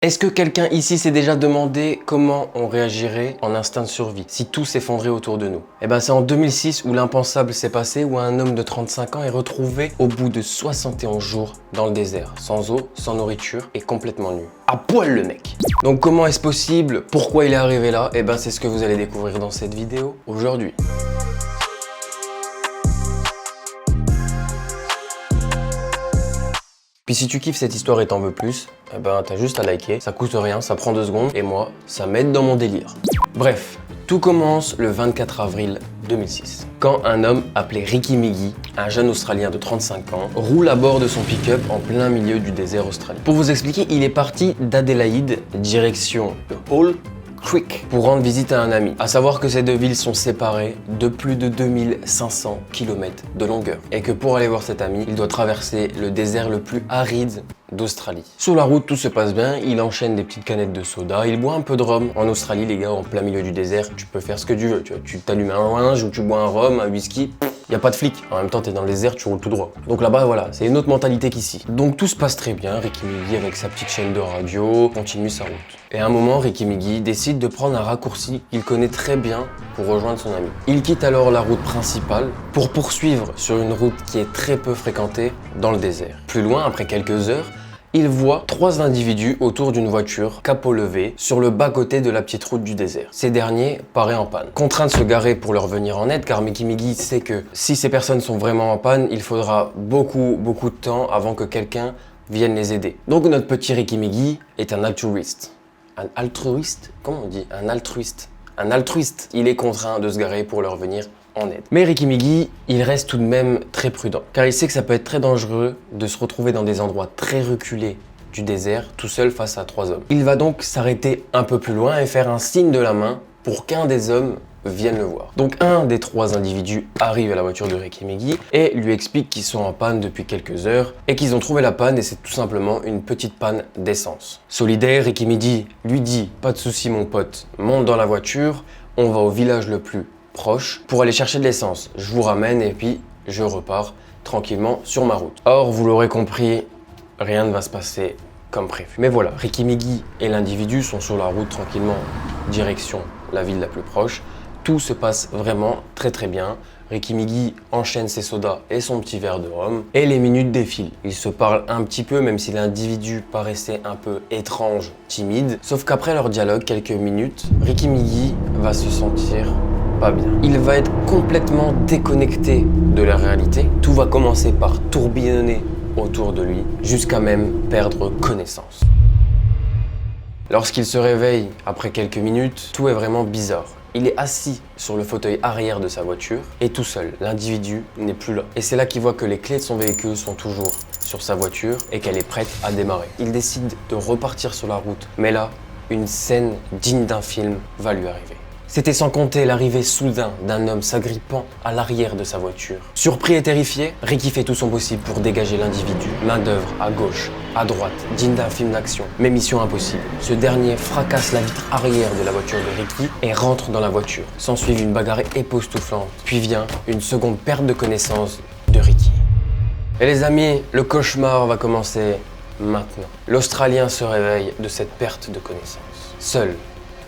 Est-ce que quelqu'un ici s'est déjà demandé comment on réagirait en instinct de survie si tout s'effondrait autour de nous? Eh ben c'est en 2006 où l'impensable s'est passé, où un homme de 35 ans est retrouvé au bout de 71 jours dans le désert, sans eau, sans nourriture et complètement nu. À poil le mec! Donc comment est-ce possible? Pourquoi il est arrivé là? Eh ben c'est ce que vous allez découvrir dans cette vidéo aujourd'hui. Puis si tu kiffes cette histoire et t'en veux plus, eh ben t'as juste à liker, ça coûte rien, ça prend 2 secondes et moi, ça m'aide dans mon délire. Bref, tout commence le 24 avril 2006, quand un homme appelé Ricky Meggie, un jeune Australien de 35 ans, roule à bord de son pick-up en plein milieu du désert australien. Pour vous expliquer, il est parti d'Adélaïde, direction de Hall Creek, pour rendre visite à un ami. À savoir que ces deux villes sont séparées de plus de 2500 km de longueur et que pour aller voir cet ami, il doit traverser le désert le plus aride d'Australie. Sur la route, tout se passe bien, il enchaîne des petites canettes de soda, il boit un peu de rhum. En Australie, les gars, en plein milieu du désert, tu peux faire ce que tu veux. Tu t'allumes un linge ou tu bois un rhum, un whisky. Y a pas de flic. En même temps, t'es dans le désert, tu roules tout droit. Donc là-bas, voilà, c'est une autre mentalité qu'ici. Donc tout se passe très bien. Ricky Meggie, avec sa petite chaîne de radio, continue sa route. Et à un moment, Ricky Meggie décide de prendre un raccourci qu'il connaît très bien pour rejoindre son ami. Il quitte alors la route principale pour poursuivre sur une route qui est très peu fréquentée dans le désert. Plus loin, après quelques heures, il voit 3 individus autour d'une voiture, capot levé, sur le bas-côté de la petite route du désert. Ces derniers paraissent en panne. Contraint de se garer pour leur venir en aide, car Ricky Meggie sait que si ces personnes sont vraiment en panne, il faudra beaucoup de temps avant que quelqu'un vienne les aider. Donc notre petit Ricky Meggie est un altruiste. Un altruiste? Comment on dit? Un altruiste. Un altruiste. Il est contraint de se garer pour leur venir en aide. Mais Ricky Meggie, il reste tout de même très prudent, car il sait que ça peut être très dangereux de se retrouver dans des endroits très reculés du désert, tout seul face à 3 hommes. Il va donc s'arrêter un peu plus loin et faire un signe de la main pour qu'un des hommes vienne le voir. Donc un des 3 individus arrive à la voiture de Ricky Meggie et lui explique qu'ils sont en panne depuis quelques heures et qu'ils ont trouvé la panne et c'est tout simplement une petite panne d'essence. Solidaire, Ricky Meggie lui dit « Pas de souci mon pote, monte dans la voiture, on va au village le plus proche pour aller chercher de l'essence. Je vous ramène et puis je repars tranquillement sur ma route. » Or, vous l'aurez compris, rien ne va se passer comme prévu. Mais voilà, Ricky Meggie et l'individu sont sur la route tranquillement, direction la ville la plus proche. Tout se passe vraiment très bien. Ricky Meggie enchaîne ses sodas et son petit verre de rhum et les minutes défilent. Ils se parlent un petit peu même si l'individu paraissait un peu étrange, timide. Sauf qu'après leur dialogue, quelques minutes, Ricky Meggie va se sentir pas bien. Il va être complètement déconnecté de la réalité. Tout va commencer par tourbillonner autour de lui jusqu'à même perdre connaissance. Lorsqu'il se réveille après quelques minutes, tout est vraiment bizarre. Il est assis sur le fauteuil arrière de sa voiture et tout seul. L'individu n'est plus là. Et c'est là qu'il voit que les clés de son véhicule sont toujours sur sa voiture et qu'elle est prête à démarrer. Il décide de repartir sur la route. Mais là, une scène digne d'un film va lui arriver. C'était sans compter l'arrivée soudain d'un homme s'agrippant à l'arrière de sa voiture. Surpris et terrifié, Ricky fait tout son possible pour dégager l'individu, main d'œuvre à gauche, à droite, digne d'un film d'action. Mais mission impossible. Ce dernier fracasse la vitre arrière de la voiture de Ricky et rentre dans la voiture. S'ensuit une bagarre époustouflante, puis vient une seconde perte de connaissance de Ricky. Et les amis, le cauchemar va commencer maintenant. L'Australien se réveille de cette perte de connaissance. Seul,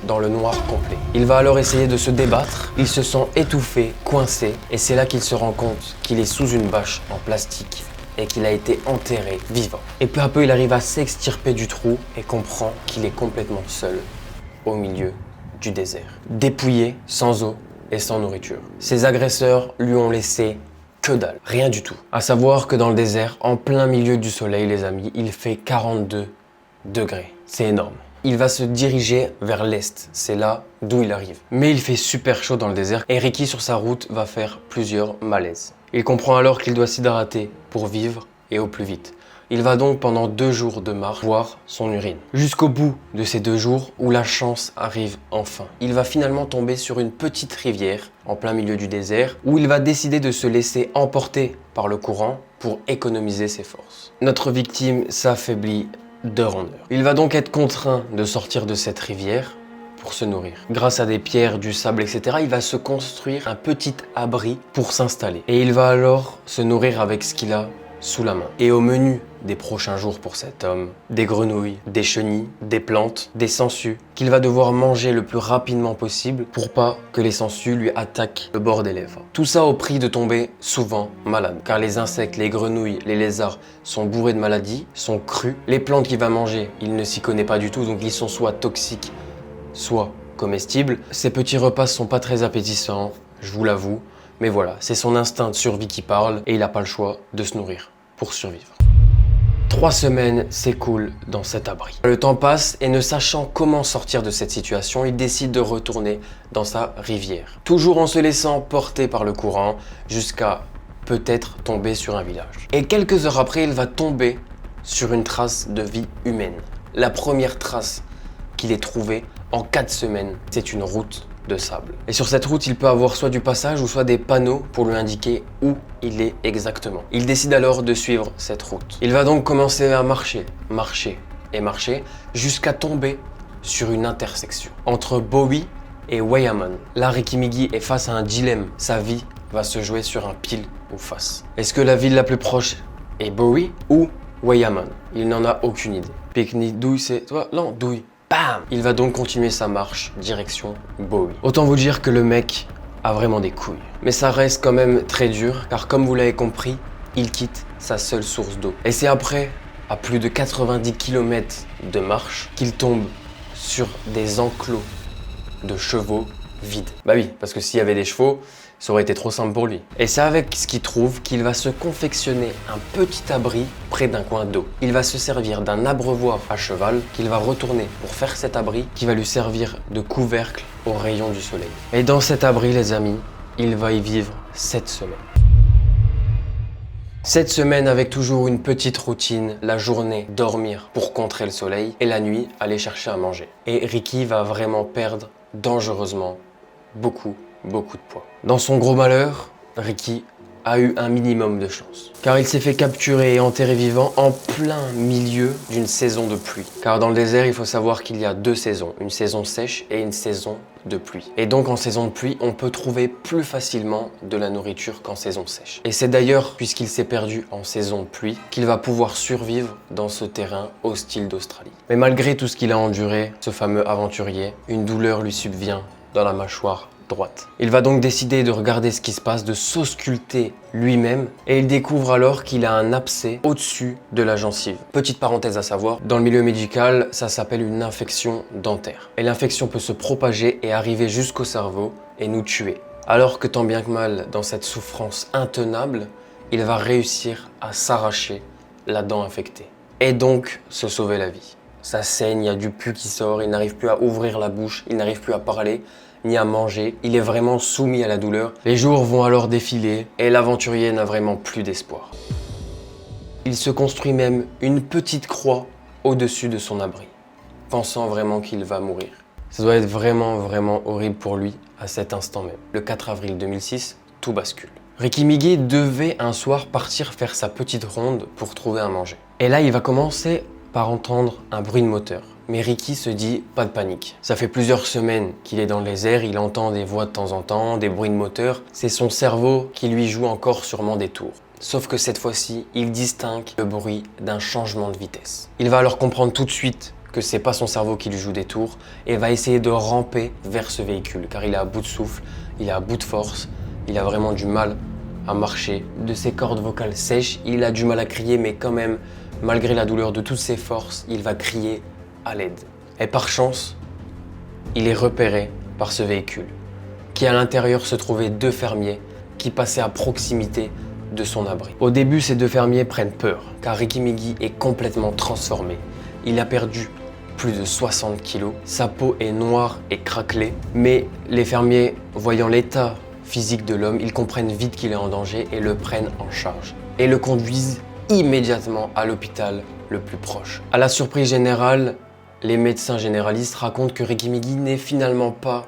dans le noir complet. Il va alors essayer de se débattre, il se sent étouffé, coincé, et c'est là qu'il se rend compte qu'il est sous une bâche en plastique et qu'il a été enterré vivant. Et peu à peu, il arrive à s'extirper du trou et comprend qu'il est complètement seul au milieu du désert. Dépouillé, sans eau et sans nourriture. Ses agresseurs lui ont laissé que dalle, rien du tout. À savoir que dans le désert, en plein milieu du soleil, les amis, il fait 42 degrés. C'est énorme. Il va se diriger vers l'est, c'est là d'où il arrive. Mais il fait super chaud dans le désert et Ricky sur sa route va faire plusieurs malaises. Il comprend alors qu'il doit s'hydrater pour vivre et au plus vite. Il va donc pendant 2 jours de marche boire son urine. Jusqu'au bout de ces 2 jours où la chance arrive enfin. Il va finalement tomber sur une petite rivière en plein milieu du désert où il va décider de se laisser emporter par le courant pour économiser ses forces. Notre victime s'affaiblit d'heure en heure. Il va donc être contraint de sortir de cette rivière pour se nourrir. Grâce à des pierres, du sable, etc., il va se construire un petit abri pour s'installer. Et il va alors se nourrir avec ce qu'il a sous la main. Et au menu des prochains jours pour cet homme, des grenouilles, des chenilles, des plantes, des sangsues qu'il va devoir manger le plus rapidement possible pour pas que les sangsues lui attaquent le bord des lèvres. Tout ça au prix de tomber souvent malade, car les insectes, les grenouilles, les lézards sont bourrés de maladies, sont crus. Les plantes qu'il va manger, il ne s'y connaît pas du tout, donc ils sont soit toxiques, soit comestibles. Ces petits repas sont pas très appétissants, je vous l'avoue, mais voilà, c'est son instinct de survie qui parle et il n'a pas le choix de se nourrir pour survivre. 3 semaines s'écoulent dans cet abri. Le temps passe et ne sachant comment sortir de cette situation, il décide de retourner dans sa rivière. Toujours en se laissant porter par le courant jusqu'à peut-être tomber sur un village. Et quelques heures après, il va tomber sur une trace de vie humaine. La première trace qu'il ait trouvée en 4 semaines, c'est une route de sable. Et sur cette route, il peut avoir soit du passage ou soit des panneaux pour lui indiquer où il est exactement. Il décide alors de suivre cette route. Il va donc commencer à marcher, marcher et marcher jusqu'à tomber sur une intersection entre Bowie et Weyermann. Là, Ricky Miggy est face à un dilemme. Sa vie va se jouer sur un pile ou face. Est-ce que la ville la plus proche est Bowie ou Weyermann? Il n'en a aucune idée. Pique-nique, douille, c'est toi? Non, douille. Bam! Il va donc continuer sa marche direction Bowie. Autant vous dire que le mec a vraiment des couilles. Mais ça reste quand même très dur, car comme vous l'avez compris, il quitte sa seule source d'eau. Et c'est après, à plus de 90 km de marche, qu'il tombe sur des enclos de chevaux vides. Bah oui, parce que s'il y avait des chevaux, ça aurait été trop simple pour lui. Et c'est avec ce qu'il trouve qu'il va se confectionner un petit abri près d'un coin d'eau. Il va se servir d'un abreuvoir à cheval qu'il va retourner pour faire cet abri qui va lui servir de couvercle aux rayons du soleil. Et dans cet abri, les amis, il va y vivre 7 semaines. 7 semaines avec toujours une petite routine, la journée dormir pour contrer le soleil et la nuit aller chercher à manger. Et Ricky va vraiment perdre dangereusement beaucoup de poids. Dans son gros malheur, Ricky a eu un minimum de chance. Car il s'est fait capturer et enterrer vivant en plein milieu d'une saison de pluie. Car dans le désert, il faut savoir qu'il y a 2 saisons, une saison sèche et une saison de pluie. Et donc en saison de pluie, on peut trouver plus facilement de la nourriture qu'en saison sèche. Et c'est d'ailleurs puisqu'il s'est perdu en saison de pluie qu'il va pouvoir survivre dans ce terrain hostile d'Australie. Mais malgré tout ce qu'il a enduré, ce fameux aventurier, une douleur lui subvient dans la mâchoire droite. Il va donc décider de regarder ce qui se passe, de s'ausculter lui-même et il découvre alors qu'il a un abcès au-dessus de la gencive. Petite parenthèse à savoir, dans le milieu médical, ça s'appelle une infection dentaire. Et l'infection peut se propager et arriver jusqu'au cerveau et nous tuer. Alors que tant bien que mal, dans cette souffrance intenable, il va réussir à s'arracher la dent infectée. Et donc se sauver la vie. Ça saigne, il y a du pus qui sort, il n'arrive plus à ouvrir la bouche, il n'arrive plus à parler, ni à manger. Il est vraiment soumis à la douleur. Les jours vont alors défiler et l'aventurier n'a vraiment plus d'espoir. Il se construit même une petite croix au-dessus de son abri, pensant vraiment qu'il va mourir. Ça doit être vraiment horrible pour lui à cet instant même. Le 4 avril 2006, tout bascule. Ricky Miggy devait un soir partir faire sa petite ronde pour trouver à manger. Et là, il va commencer par entendre un bruit de moteur. Mais Ricky se dit, pas de panique. Ça fait plusieurs semaines qu'il est dans les airs, il entend des voix de temps en temps, des bruits de moteur. C'est son cerveau qui lui joue encore sûrement des tours. Sauf que cette fois-ci, il distingue le bruit d'un changement de vitesse. Il va alors comprendre tout de suite que c'est pas son cerveau qui lui joue des tours et va essayer de ramper vers ce véhicule car il est à bout de souffle, il est à bout de force, il a vraiment du mal à marcher. De ses cordes vocales sèches, il a du mal à crier mais quand même, malgré la douleur de toutes ses forces, il va crier à l'aide. Et par chance, il est repéré par ce véhicule, qui à l'intérieur se trouvaient 2 fermiers qui passaient à proximité de son abri. Au début, ces 2 fermiers prennent peur, car Ricky Miggy est complètement transformé. Il a perdu plus de 60 kilos, sa peau est noire et craquelée, mais les fermiers, voyant l'état physique de l'homme, ils comprennent vite qu'il est en danger et le prennent en charge. Et le conduisent immédiatement à l'hôpital le plus proche. À la surprise générale, les médecins généralistes racontent que Ricky Miggy n'est finalement pas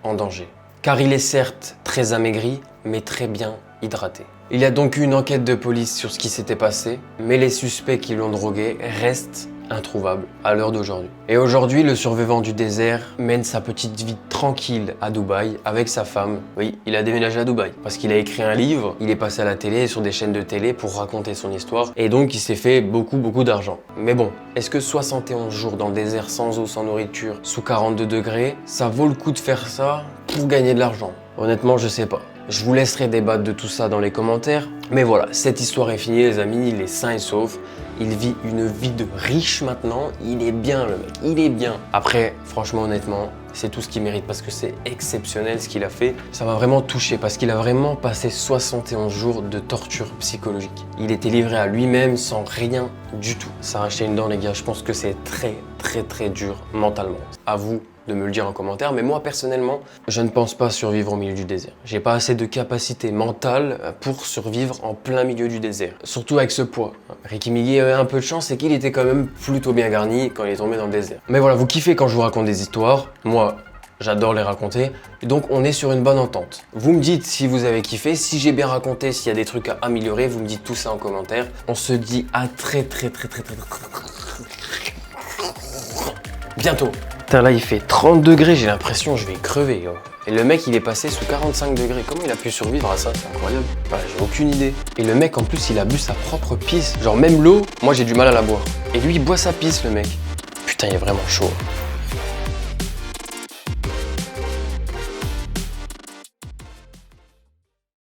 en danger. Car il est certes très amaigri, mais très bien hydraté. Il y a donc eu une enquête de police sur ce qui s'était passé, mais les suspects qui l'ont drogué restent introuvable à l'heure d'aujourd'hui. Et aujourd'hui, le survivant du désert mène sa petite vie tranquille à Dubaï avec sa femme. Oui, il a déménagé à Dubaï parce qu'il a écrit un livre, il est passé à la télé, sur des chaînes de télé pour raconter son histoire et donc il s'est fait beaucoup d'argent. Mais bon, est-ce que 71 jours dans le désert sans eau, sans nourriture, sous 42 degrés, ça vaut le coup de faire ça pour gagner de l'argent? Honnêtement, je sais pas. Je vous laisserai débattre de tout ça dans les commentaires. Mais voilà, cette histoire est finie les amis, il est sain et sauf. Il vit une vie de riche maintenant, il est bien le mec, il est bien. Après, franchement honnêtement, c'est tout ce qu'il mérite parce que c'est exceptionnel ce qu'il a fait. Ça m'a vraiment touché parce qu'il a vraiment passé 71 jours de torture psychologique. Il était livré à lui-même sans rien du tout. S'arracher une dent les gars, je pense que c'est très dur mentalement. À vous de me le dire en commentaire, mais moi personnellement, je ne pense pas survivre au milieu du désert. J'ai pas assez de capacité mentale pour survivre en plein milieu du désert, surtout avec ce poids. Ricky Miguel avait un peu de chance, c'est qu'il était quand même plutôt bien garni quand il est tombé dans le désert. Mais voilà, vous kiffez quand je vous raconte des histoires, moi j'adore les raconter, donc on est sur une bonne entente. Vous me dites si vous avez kiffé, si j'ai bien raconté, s'il y a des trucs à améliorer, vous me dites tout ça en commentaire. On se dit à très bientôt. Putain, là il fait 30 degrés, j'ai l'impression que je vais crever. Yo. Et le mec il est passé sous 45 degrés. Comment il a pu survivre à ça? C'est incroyable. Bah, j'ai aucune idée. Et le mec en plus il a bu sa propre pisse. Genre même l'eau, moi j'ai du mal à la boire. Et lui il boit sa pisse le mec. Putain il est vraiment chaud.